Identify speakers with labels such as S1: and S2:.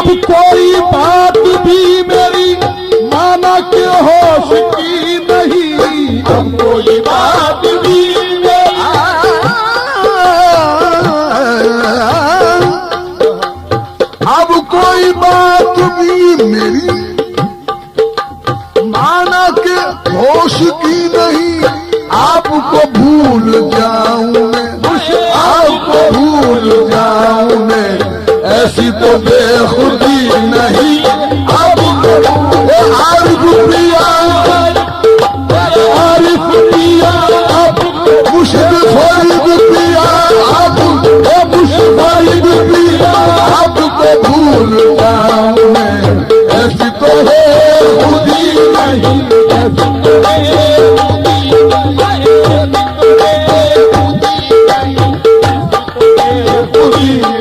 S1: अब कोई बात भी मेरी माना के होश की नहीं, अब कोई बात भी मेरी,
S2: अब कोई बात भी मेरी माना के होश की नहीं, आपको भूल जाऊं मैं, आपको भूल जाऊं मैं, ऐसी तो बेखुदी नहीं। अब आरिफ पिया, आरिफ पिया, अब मुश्किल फरीद पिया, अब मुश्किल पिया, आपको भूल जाऊं मैं, ऐसी तो बेखुदी नहीं, ऐसी तो बेखुदी नहीं।